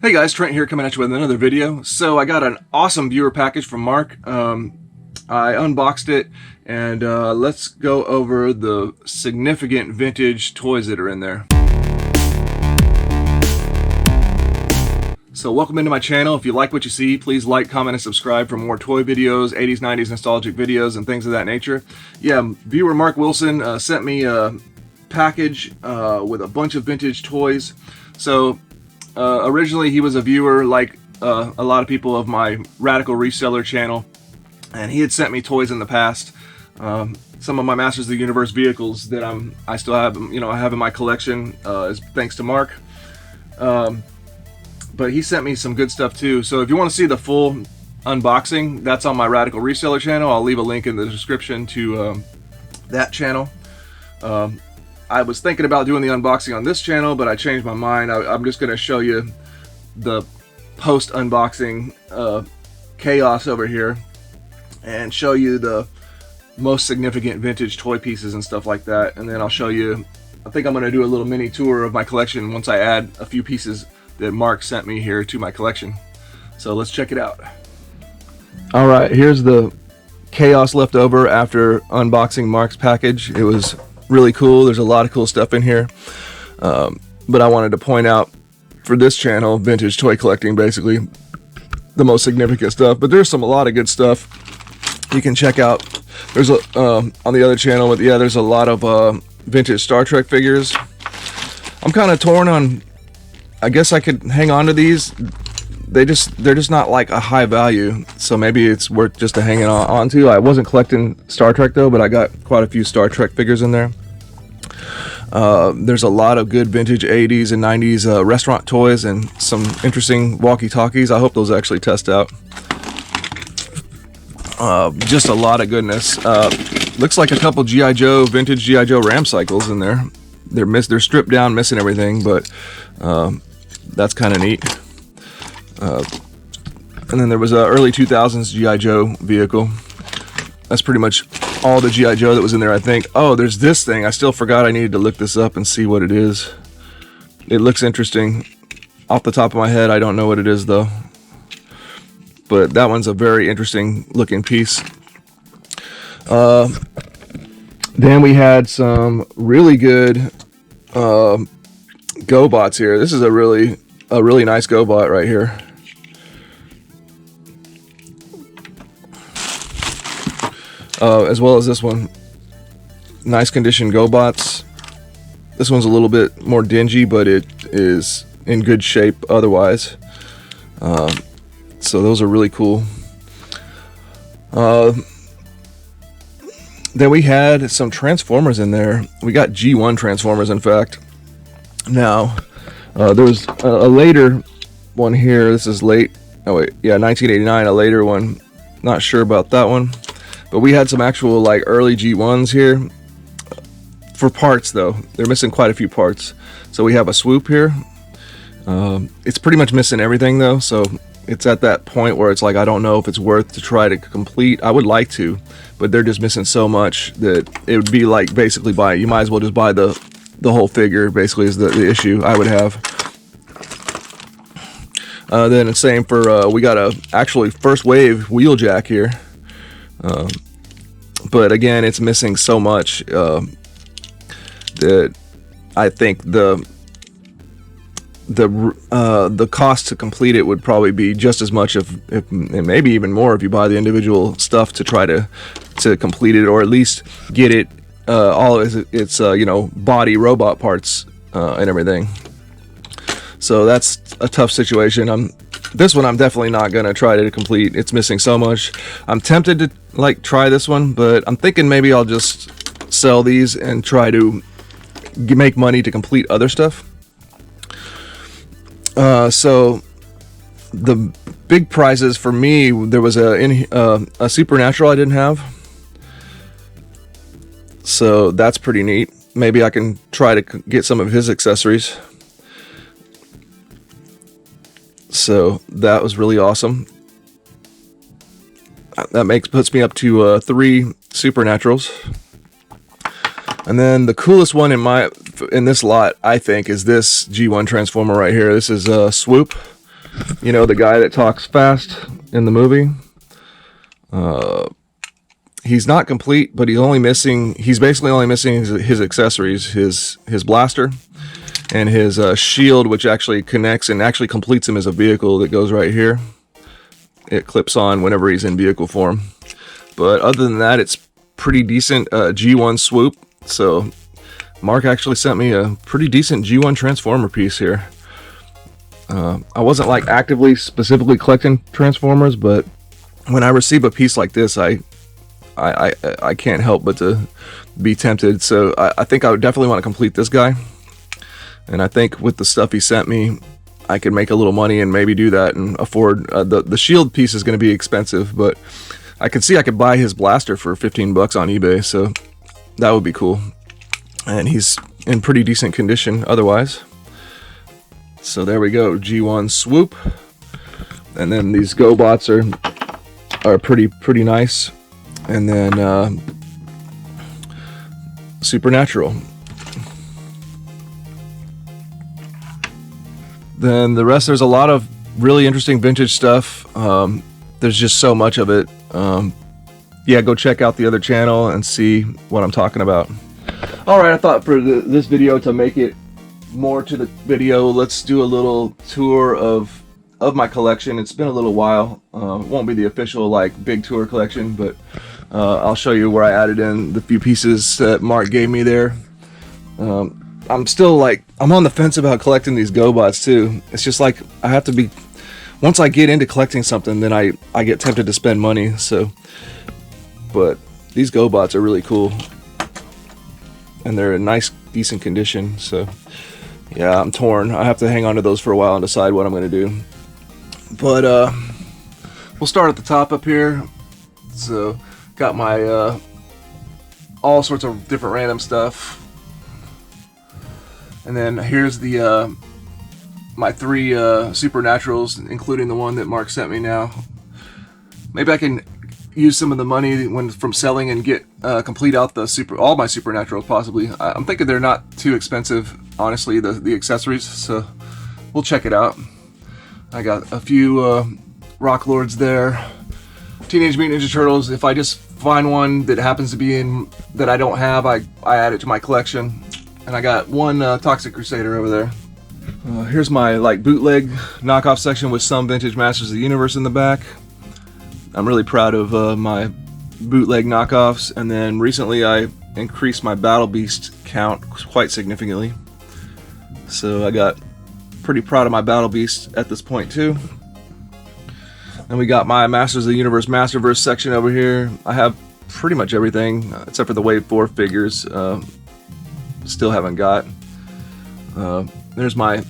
Hey guys, Trent here coming at you with another video. So I got an awesome viewer package from Mark. I unboxed it and let's go over the significant vintage toys that are in there. So welcome into my channel. If you like what you see, please like, comment, and subscribe for more toy videos, 80s, 90s nostalgic videos, and things of that nature. Yeah, viewer Mark Wilson sent me a package with a bunch of vintage toys. So originally he was a viewer like a lot of people of my Radical Reseller channel, and he had sent me toys in the past. Some of my Masters of the Universe vehicles that I still have, I have in my collection, is thanks to Mark. But he sent me some good stuff too. So if you want to see the full unboxing, that's on my Radical Reseller channel. I'll leave a link in the description to that channel. I was thinking about doing the unboxing on this channel, but I changed my mind. I'm just going to show you the post-unboxing chaos over here and show you the most significant vintage toy pieces and stuff like that. And then I'll show you, I think I'm going to do a little mini tour of my collection once I add a few pieces that Mark sent me here to my collection. So let's check it out. All right, here's the chaos left over after unboxing Mark's package. It was really cool. There's a lot of cool stuff in here, but I wanted to point out for this channel, vintage toy collecting, basically the most significant stuff. But there's a lot of good stuff you can check out. There's a on the other channel, but yeah, there's a lot of vintage Star Trek figures. I'm kind of torn on, I guess I could hang on to these. They're just not like a high value, so maybe it's worth just to hanging on to. I wasn't collecting Star Trek though, but I got quite a few Star Trek figures in there. There's a lot of good vintage 80s and 90s restaurant toys and some interesting walkie-talkies. I hope those actually test out. Just a lot of goodness. Looks like a couple G.I. Joe, vintage G.I. Joe Ram cycles in there. They're stripped down, missing everything, but that's kind of neat. And then there was a early 2000s G.I. Joe vehicle. That's pretty much all the G.I. Joe that was in there, I think. Oh, there's this thing. I still forgot I needed to look this up and see what it is. It looks interesting. Off the top of my head, I don't know what it is, though. But that one's a very interesting looking piece. Then we had some really good GoBots here. This is a really nice GoBot right here. As well as this one. Nice condition GoBots. This one's a little bit more dingy, but it is in good shape otherwise. So those are really cool. Then we had some Transformers in there. We got G1 Transformers, in fact. Now, there was a later one here. This is late. Oh wait, yeah, 1989. A later one. Not sure about that one. But we had some actual like early G1s here. For parts though, they're missing quite a few parts. So we have a Swoop here. It's pretty much missing everything though. So it's at that point where it's like I don't know if it's worth to try to complete. I would like to, but they're just missing so much that it would be like basically you might as well just buy the whole figure. Basically, is the issue I would have. Then the same for we got a actually first wave Wheeljack here. But again, it's missing so much that I think the cost to complete it would probably be just as much, if and maybe even more, if you buy the individual stuff to try to complete it, or at least get it all of its body robot parts and everything. So that's a tough situation. This one I'm definitely not going to try to complete. It's missing so much. I'm tempted to like try this one, but I'm thinking maybe I'll just sell these and try to make money to complete other stuff. So the big prizes for me, there was a Supernatural I didn't have. So that's pretty neat. Maybe I can try to get some of his accessories. So that was really awesome. That puts me up to 3 Supernaturals. And then the coolest one in this lot, I think, is this G1 Transformer right here. This is Swoop. You know, the guy that talks fast in the movie. He's not complete, but he's basically only missing his accessories, his blaster and his shield, which actually connects and actually completes him as a vehicle that goes right here. It clips on whenever he's in vehicle form. But other than that, it's pretty decent G1 swoop. So Mark actually sent me a pretty decent G1 transformer piece here. I wasn't like actively specifically collecting transformers, but when I receive a piece like this, I can't help but to be tempted. So I think I would definitely want to complete this guy. And I think with the stuff he sent me, I could make a little money and maybe do that and afford the shield piece is going to be expensive, but I could see I could buy his blaster for 15 bucks on eBay, so that would be cool. And he's in pretty decent condition otherwise. So there we go, G1 swoop. And then these GoBots are pretty nice. And then Supernatural. Then the rest, there's a lot of really interesting vintage stuff. There's just so much of it. Yeah, go check out the other channel and see what I'm talking about. Alright, I thought for this video, to make it more to the video, let's do a little tour of my collection. It's been a little while. It won't be the official like big tour collection, but I'll show you where I added in the few pieces that Mark gave me there. I'm still like, I'm on the fence about collecting these GoBots too. It's just like, I have to be, once I get into collecting something, then I get tempted to spend money, so. But these GoBots are really cool. And they're in nice, decent condition, so. Yeah, I'm torn. I have to hang on to those for a while and decide what I'm going to do. But, we'll start at the top up here. So, got my, all sorts of different random stuff. And then here's the my 3 Supernaturals, including the one that Mark sent me now. Maybe I can use some of the money from selling and get complete out all my Supernaturals possibly. I'm thinking they're not too expensive, honestly, the accessories. So we'll check it out. I got a few Rock Lords there. Teenage Mutant Ninja Turtles. If I just find one that happens to be in that I don't have, I add it to my collection. And I got one Toxic Crusader over there. Here's my like bootleg knockoff section with some vintage Masters of the Universe in the back. I'm really proud of my bootleg knockoffs. And then recently I increased my Battle Beast count quite significantly. So I got pretty proud of my Battle Beast at this point too. And we got my Masters of the Universe Masterverse section over here. I have pretty much everything except for the Wave 4 figures. Still haven't got. There's my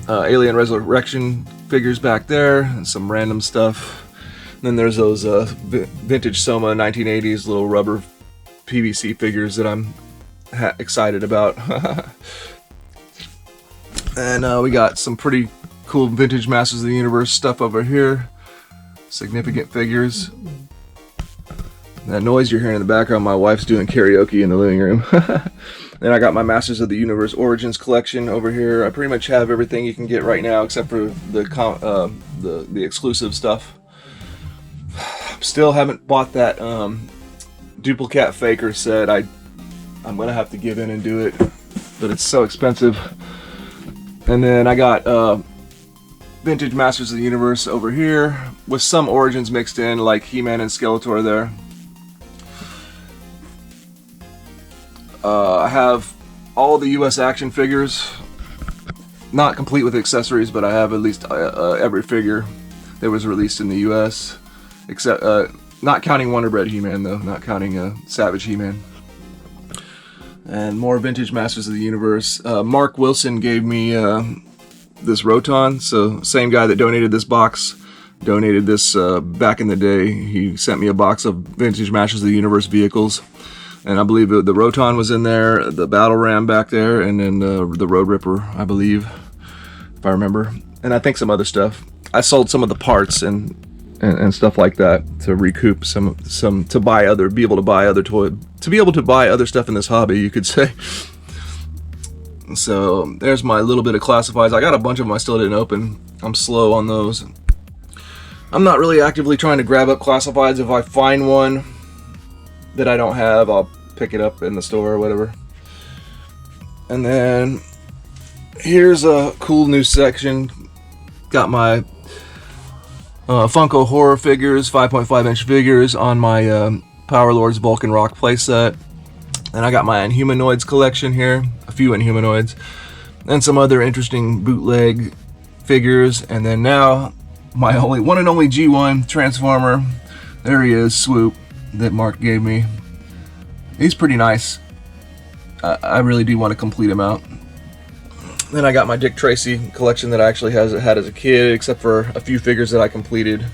Alien Resurrection figures back there, and some random stuff. And then there's those vintage Soma 1980s little rubber PVC figures that I'm excited about. And we got some pretty cool vintage Masters of the Universe stuff over here. Significant figures. That noise you're hearing in the background, my wife's doing karaoke in the living room. Then I got my Masters of the Universe Origins collection over here. I pretty much have everything you can get right now except for the exclusive stuff. Still haven't bought that Duplicate Faker set. I'm gonna have to give in and do it, but it's so expensive. And then I got vintage Masters of the Universe over here with some Origins mixed in, like He-Man and Skeletor there. I have all the US action figures, not complete with accessories, but I have at least every figure that was released in the US, except not counting Wonder Bread He-Man though, not counting Savage He-Man. And more vintage Masters of the Universe. Mark Wilson gave me this Roton, so same guy that donated this box donated this back in the day. He sent me a box of vintage Masters of the Universe vehicles. And I believe the Roton was in there, the Battle Ram back there, and then the Road Ripper, I believe, if I remember. And I think some other stuff. I sold some of the parts and stuff like that to recoup some to buy be able to buy other stuff in this hobby, you could say. So there's my little bit of classifieds. I got a bunch of them I still didn't open. I'm slow on those. I'm not really actively trying to grab up classifieds. If I find one that I don't have, I'll pick it up in the store or whatever. And then here's a cool new section. Got my Funko horror figures, 5.5 inch figures on my Power Lords Vulcan Rock playset. And I got my Inhumanoids collection here, a few Inhumanoids, and some other interesting bootleg figures. And then now my one and only G1 Transformer. There he is, Swoop, that Mark gave me. He's pretty nice. I really do want to complete him out. Then I got my Dick Tracy collection that I actually had as a kid, except for a few figures that I completed,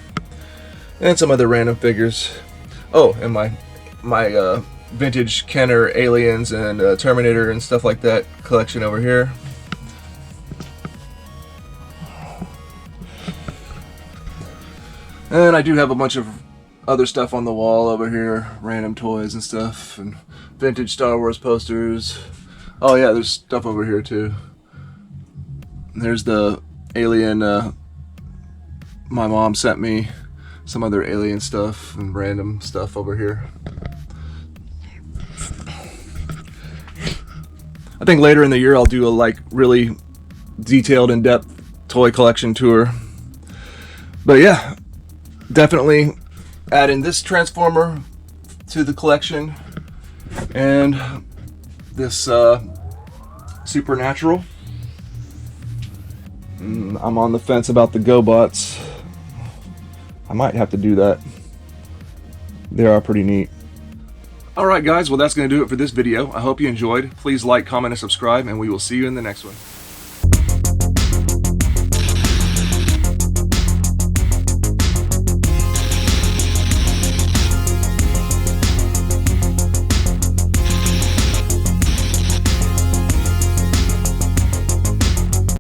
and some other random figures. Oh, and my vintage Kenner Aliens and Terminator and stuff like that collection over here. And I do have a bunch of other stuff on the wall over here, random toys and stuff, and vintage Star Wars posters. Oh yeah, there's stuff over here too. There's the Alien my mom sent me, some other Alien stuff and random stuff over here. I think later in the year I'll do a like really detailed, in-depth toy collection tour. But yeah, definitely adding this Transformer to the collection, and this Supernatural. I'm on the fence about the GoBots. I might have to do that. They are pretty neat. Alright guys, well that's going to do it for this video. I hope you enjoyed. Please like, comment, and subscribe, and we will see you in the next one.